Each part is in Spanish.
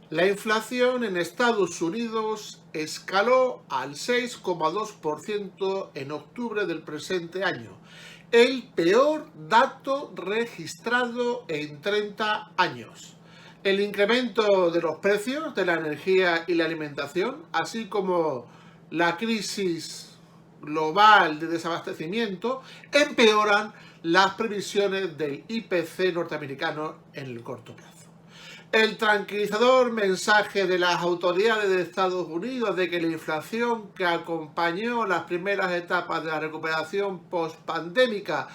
La inflación en Estados Unidos escaló al 6,2% en octubre del presente año, el peor dato registrado en 30 años. El incremento de los precios de la energía y la alimentación, así como la crisis global de desabastecimiento, empeoran las previsiones del IPC norteamericano en el corto plazo. El tranquilizador mensaje de las autoridades de Estados Unidos de que la inflación que acompañó las primeras etapas de la recuperación post-pandémica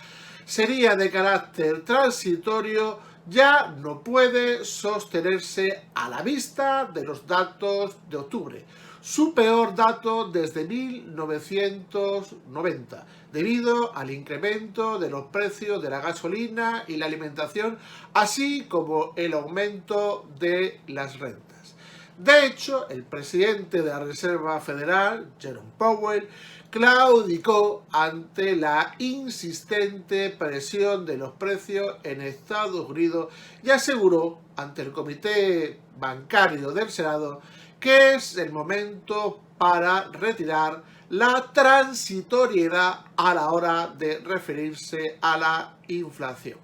sería de carácter transitorio ya no puede sostenerse a la vista de los datos de octubre, su peor dato desde 1990, debido al incremento de los precios de la gasolina y la alimentación, así como el aumento de las rentas. De hecho, el presidente de la Reserva Federal, Jerome Powell, claudicó ante la insistente presión de los precios en Estados Unidos y aseguró ante el Comité Bancario del Senado que es el momento para retirar la transitoriedad a la hora de referirse a la inflación.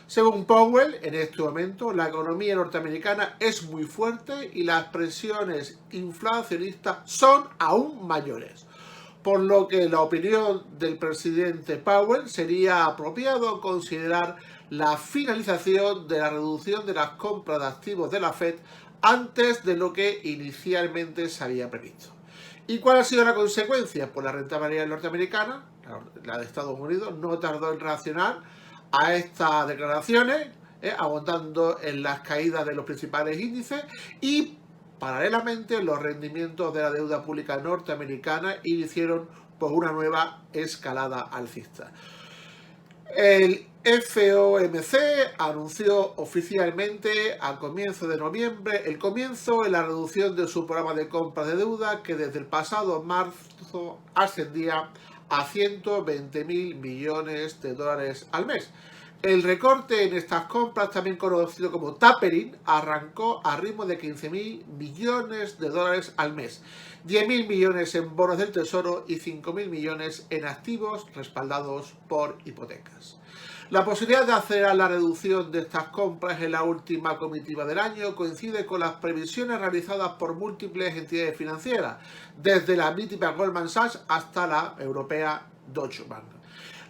Según Powell, en este momento la economía norteamericana es muy fuerte y las presiones inflacionistas son aún mayores, por lo que la opinión del presidente Powell sería apropiado considerar la finalización de la reducción de las compras de activos de la Fed antes de lo que inicialmente se había previsto. ¿Y cuál ha sido la consecuencia? Pues la renta variable norteamericana, la de Estados Unidos, no tardó en reaccionar a estas declaraciones, aguantando en las caídas de los principales índices y paralelamente los rendimientos de la deuda pública norteamericana hicieron pues una nueva escalada alcista. El FOMC anunció oficialmente a comienzo de noviembre el comienzo en la reducción de su programa de compra de deuda que desde el pasado marzo ascendía a 120.000 millones de dólares al mes. El recorte en estas compras, también conocido como tapering, arrancó a ritmo de 15.000 millones de dólares al mes, 10.000 millones en bonos del tesoro y 5.000 millones en activos respaldados por hipotecas. La posibilidad de acelerar la reducción de estas compras en la última comitiva del año coincide con las previsiones realizadas por múltiples entidades financieras, desde la mítica Goldman Sachs hasta la europea Deutsche Bank,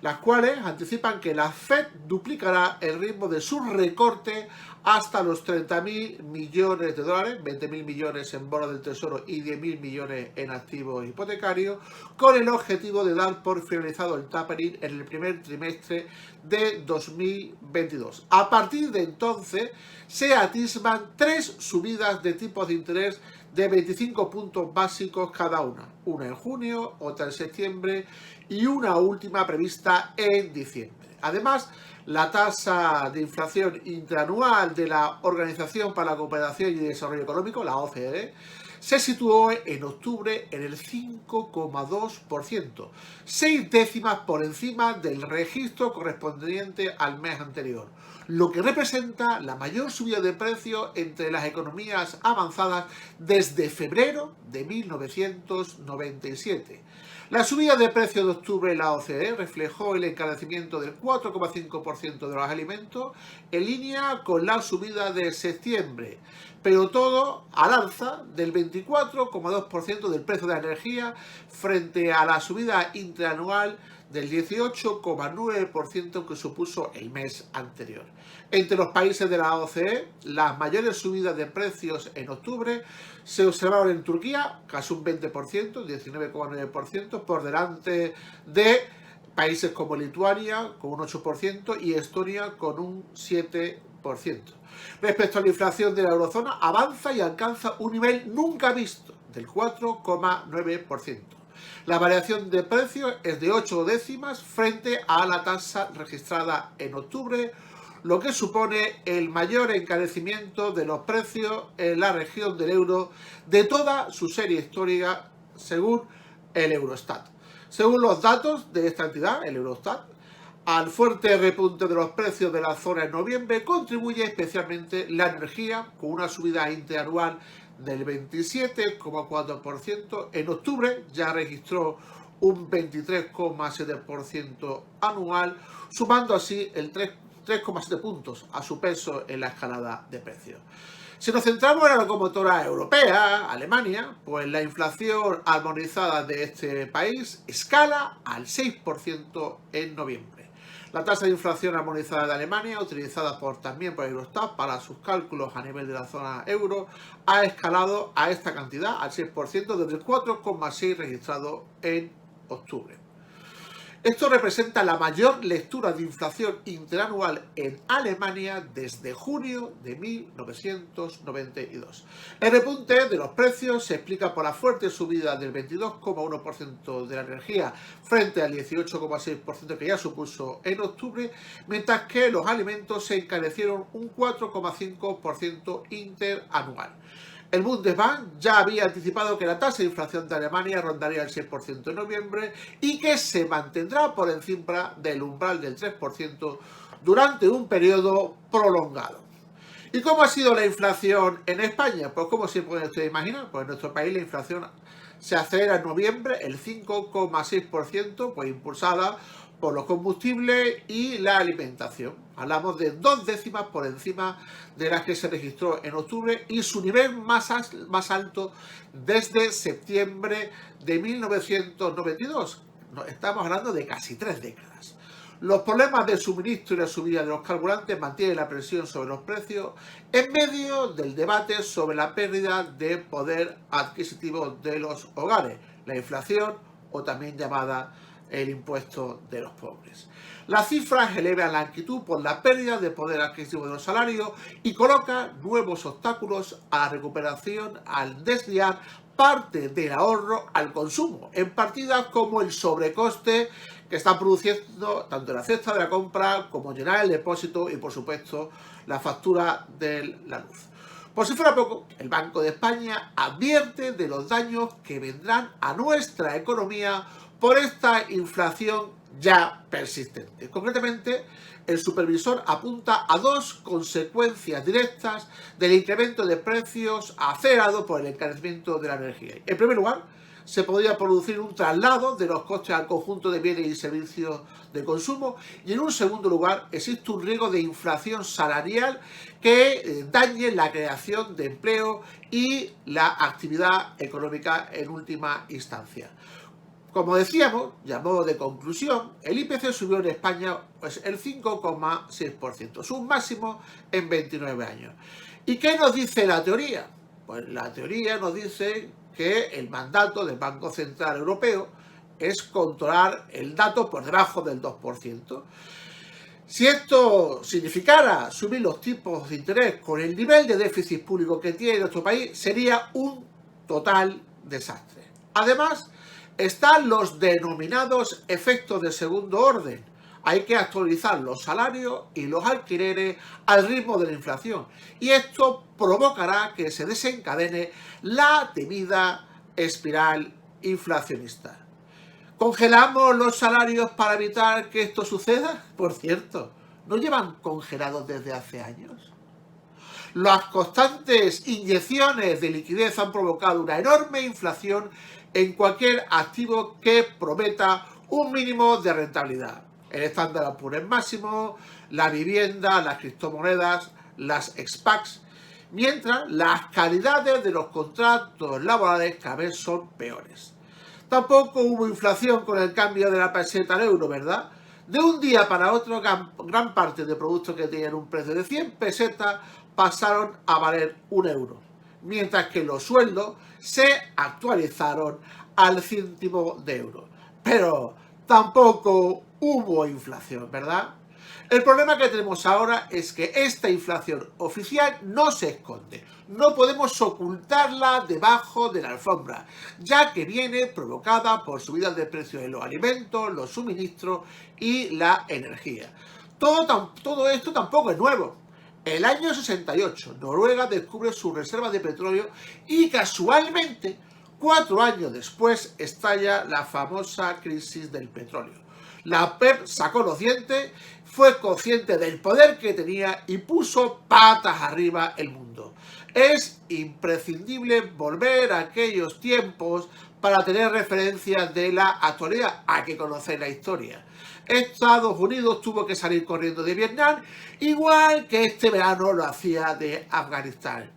las cuales anticipan que la Fed duplicará el ritmo de su recorte hasta los 30.000 millones de dólares, 20.000 millones en bonos del tesoro y 10.000 millones en activos hipotecarios, con el objetivo de dar por finalizado el tapering en el primer trimestre de 2022. A partir de entonces se atisban 3 subidas de tipos de interés de 25 puntos básicos cada una en junio, otra en septiembre y una última prevista en diciembre. Además, la tasa de inflación interanual de la Organización para la Cooperación y Desarrollo Económico, la OCDE, se situó en octubre en el 5,2%, 6 décimas por encima del registro correspondiente al mes anterior, lo que representa la mayor subida de precios entre las economías avanzadas desde febrero de 1997. La subida de precios de octubre en la OCDE reflejó el encarecimiento del 4,5% de los alimentos, en línea con la subida de septiembre, pero todo al alza del 24,2% del precio de la energía frente a la subida interanual del 18,9% que supuso el mes anterior. Entre los países de la OCDE, las mayores subidas de precios en octubre se observaron en Turquía, casi un 20%, 19,9%, por delante de países como Lituania, con un 8%, y Estonia, con un 7%. Respecto a la inflación de la eurozona, avanza y alcanza un nivel nunca visto, del 4,9%. La variación de precios es de 8 décimas frente a la tasa registrada en octubre, lo que supone el mayor encarecimiento de los precios en la región del euro de toda su serie histórica, según el Eurostat. Según los datos de esta entidad, el Eurostat, Al fuerte repunte de los precios de la zona en noviembre contribuye especialmente la energía, con una subida interanual del 27,4%. En octubre ya registró un 23,7% anual, sumando así el 3,7 puntos a su peso en la escalada de precios. Si nos centramos en la locomotora europea, Alemania, pues la inflación armonizada de este país escala al 6% en noviembre. La tasa de inflación armonizada de Alemania, utilizada también por Eurostat para sus cálculos a nivel de la zona euro, ha escalado a esta cantidad, al 6%, desde el 4,6% registrado en octubre. Esto representa la mayor lectura de inflación interanual en Alemania desde junio de 1992. El repunte de los precios se explica por la fuerte subida del 22,1% de la energía frente al 18,6% que ya supuso en octubre, mientras que los alimentos se encarecieron un 4,5% interanual. El Bundesbank ya había anticipado que la tasa de inflación de Alemania rondaría el 6% en noviembre y que se mantendrá por encima del umbral del 3% durante un periodo prolongado. ¿Y cómo ha sido la inflación en España? Pues como se puede usted imaginar, pues en nuestro país la inflación se acelera en noviembre el 5,6%, pues impulsada por los combustibles y la alimentación. Hablamos de 2 décimas por encima de las que se registró en octubre y su nivel más alto desde septiembre de 1992. Estamos hablando de casi 3 décadas. Los problemas de suministro y la subida de los carburantes mantienen la presión sobre los precios en medio del debate sobre la pérdida de poder adquisitivo de los hogares, la inflación o también llamada el impuesto de los pobres. Las cifras elevan la inquietud por la pérdida de poder adquisitivo de los salarios y coloca nuevos obstáculos a la recuperación al desviar parte del ahorro al consumo, en partidas como el sobrecoste que está produciendo tanto la cesta de la compra como llenar el depósito y, por supuesto, la factura de la luz. Por si fuera poco, el Banco de España advierte de los daños que vendrán a nuestra economía por esta inflación ya persistente. Concretamente, el supervisor apunta a 2 consecuencias directas del incremento de precios acelerado por el encarecimiento de la energía. En primer lugar, se podría producir un traslado de los costes al conjunto de bienes y servicios de consumo, y en un segundo lugar existe un riesgo de inflación salarial que dañe la creación de empleo y la actividad económica en última instancia. Como decíamos, y a modo de conclusión, el IPC subió en España pues, el 5,6%, su máximo en 29 años. ¿Y qué nos dice la teoría? Pues la teoría nos dice que el mandato del Banco Central Europeo es controlar el dato por debajo del 2%. Si esto significara subir los tipos de interés con el nivel de déficit público que tiene nuestro país, sería un total desastre. Además, están los denominados efectos de segundo orden. Hay que actualizar los salarios y los alquileres al ritmo de la inflación. Y esto provocará que se desencadene la temida espiral inflacionista. ¿Congelamos los salarios para evitar que esto suceda? Por cierto, ¿no llevan congelados desde hace años? Las constantes inyecciones de liquidez han provocado una enorme inflación en cualquier activo que prometa un mínimo de rentabilidad. El Standard & Poor's máximo, la vivienda, las criptomonedas, las SPACs, mientras las calidades de los contratos laborales cada vez son peores. Tampoco hubo inflación con el cambio de la peseta al euro, ¿verdad? De un día para otro, gran parte de productos que tenían un precio de 100 pesetas pasaron a valer 1 euro, mientras que los sueldos se actualizaron al céntimo de euro. Pero tampoco hubo inflación, ¿verdad? El problema que tenemos ahora es que esta inflación oficial no se esconde. No podemos ocultarla debajo de la alfombra, ya que viene provocada por subidas de precios de los alimentos, los suministros y la energía. Todo esto tampoco es nuevo. El año 68, Noruega descubre sus reservas de petróleo y casualmente 4 años después estalla la famosa crisis del petróleo. La PEP sacó los dientes, fue consciente del poder que tenía y puso patas arriba el mundo. Es imprescindible volver a aquellos tiempos para tener referencias de la actualidad. Hay que conocer la historia. Estados Unidos tuvo que salir corriendo de Vietnam, igual que este verano lo hacía de Afganistán.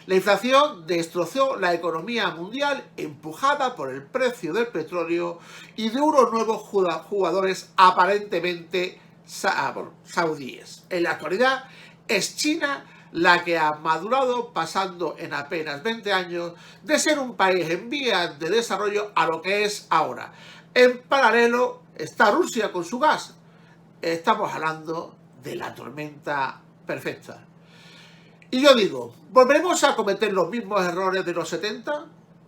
La inflación destrozó la economía mundial, empujada por el precio del petróleo y de unos nuevos jugadores aparentemente saudíes. En la actualidad es China la que ha madurado, pasando en apenas 20 años de ser un país en vías de desarrollo a lo que es ahora. En paralelo está Rusia con su gas. Estamos hablando de la tormenta perfecta. Y yo digo, ¿volveremos a cometer los mismos errores de los 70?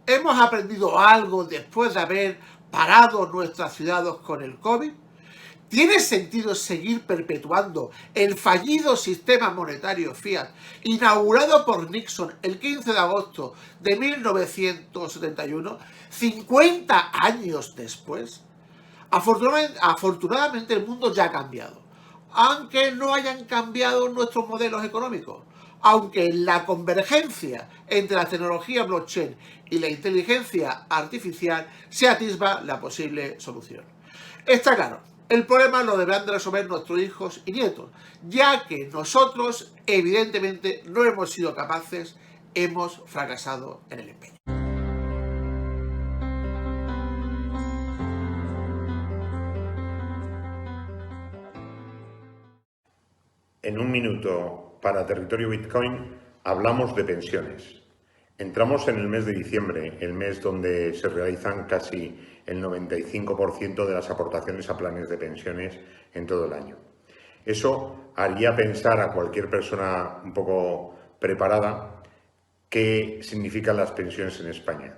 ¿Hemos aprendido algo después de haber parado nuestras ciudades con el COVID? ¿Tiene sentido seguir perpetuando el fallido sistema monetario fiat inaugurado por Nixon el 15 de agosto de 1971, 50 años después? Afortunadamente el mundo ya ha cambiado, aunque no hayan cambiado nuestros modelos económicos. Aunque la convergencia entre la tecnología blockchain y la inteligencia artificial se atisba la posible solución. Está claro, el problema lo deberán de resolver nuestros hijos y nietos, ya que nosotros evidentemente no hemos sido capaces, hemos fracasado en el empeño. En un minuto para Territorio Bitcoin hablamos de pensiones. Entramos en el mes de diciembre, el mes donde se realizan casi el 95% de las aportaciones a planes de pensiones en todo el año. Eso haría pensar a cualquier persona un poco preparada qué significan las pensiones en España.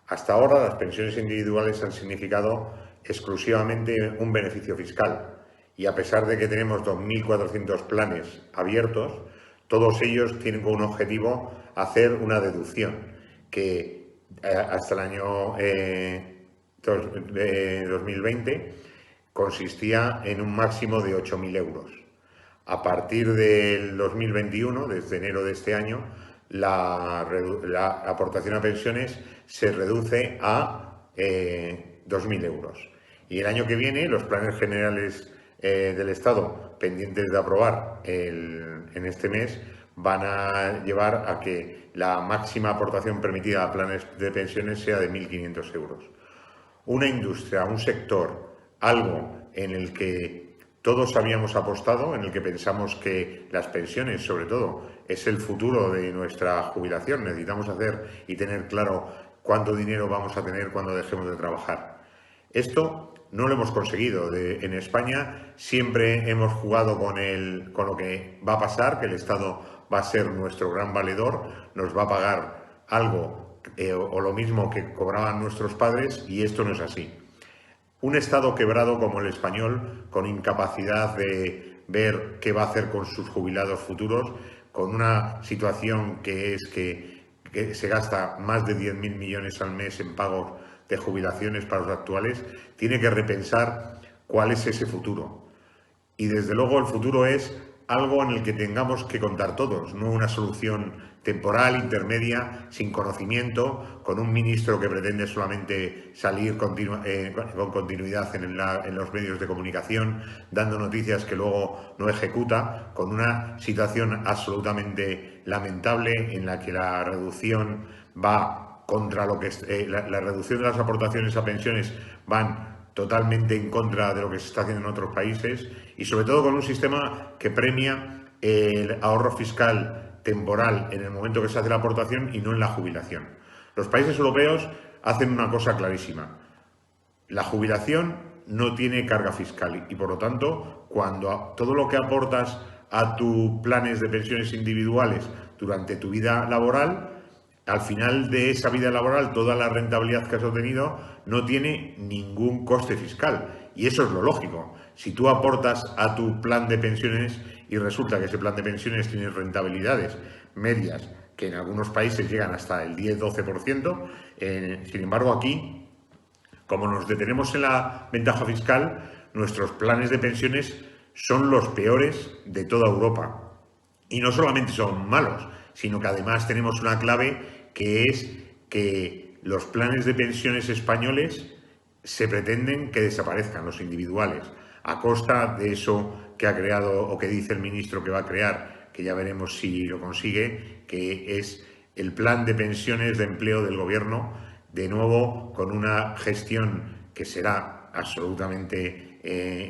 Hasta ahora las pensiones individuales han significado exclusivamente un beneficio fiscal. Y a pesar de que tenemos 2.400 planes abiertos, todos ellos tienen como un objetivo hacer una deducción que hasta el año 2020 consistía en un máximo de 8.000 euros. A partir del 2021, desde enero de este año, la aportación a pensiones se reduce a 2.000 euros. Y el año que viene, los planes generales del Estado, pendientes de aprobar en este mes, van a llevar a que la máxima aportación permitida a planes de pensiones sea de 1.500 euros. Una industria, un sector, algo en el que todos habíamos apostado, en el que pensamos que las pensiones, sobre todo, es el futuro de nuestra jubilación. Necesitamos hacer y tener claro cuánto dinero vamos a tener cuando dejemos de trabajar. Esto no lo hemos conseguido. En España siempre hemos jugado con lo que va a pasar, que el Estado va a ser nuestro gran valedor, nos va a pagar algo o lo mismo que cobraban nuestros padres, y esto no es así. Un Estado quebrado como el español, con incapacidad de ver qué va a hacer con sus jubilados futuros, con una situación que es que se gasta más de 10.000 millones al mes en pagos de jubilaciones para los actuales, tiene que repensar cuál es ese futuro. Y desde luego el futuro es algo en el que tengamos que contar todos, no una solución temporal, intermedia, sin conocimiento, con un ministro que pretende solamente salir con continuidad en los medios de comunicación, dando noticias que luego no ejecuta, con una situación absolutamente lamentable en la que la reducción va contra lo que la reducción de las aportaciones a pensiones van totalmente en contra de lo que se está haciendo en otros países, y sobre todo con un sistema que premia el ahorro fiscal temporal en el momento que se hace la aportación y no en la jubilación. Los países europeos hacen una cosa clarísima: la jubilación no tiene carga fiscal y por lo tanto, cuando todo lo que aportas a tus planes de pensiones individuales durante tu vida laboral, al final de esa vida laboral, toda la rentabilidad que has obtenido no tiene ningún coste fiscal. Y eso es lo lógico. Si tú aportas a tu plan de pensiones y resulta que ese plan de pensiones tiene rentabilidades medias que en algunos países llegan hasta el 10-12%. Sin embargo, aquí, como nos detenemos en la ventaja fiscal, nuestros planes de pensiones son los peores de toda Europa. Y no solamente son malos, sino que además tenemos una clave, que es que los planes de pensiones españoles se pretenden que desaparezcan, los individuales, a costa de eso que ha creado o que dice el ministro que va a crear, que ya veremos si lo consigue, que es el plan de pensiones de empleo del Gobierno, de nuevo con una gestión que será absolutamente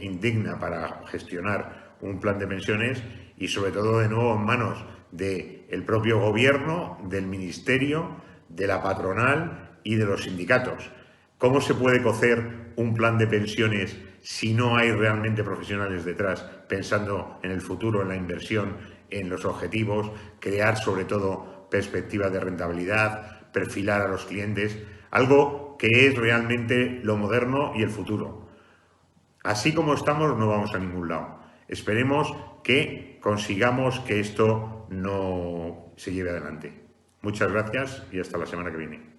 indigna para gestionar un plan de pensiones, y sobre todo de nuevo en manos del propio Gobierno, del Ministerio, de la patronal y de los sindicatos. ¿Cómo se puede cocer un plan de pensiones si no hay realmente profesionales detrás, pensando en el futuro, en la inversión, en los objetivos, crear sobre todo perspectivas de rentabilidad, perfilar a los clientes, algo que es realmente lo moderno y el futuro? Así como estamos, no vamos a ningún lado. Esperemos que consigamos que esto no se lleve adelante. Muchas gracias y hasta la semana que viene.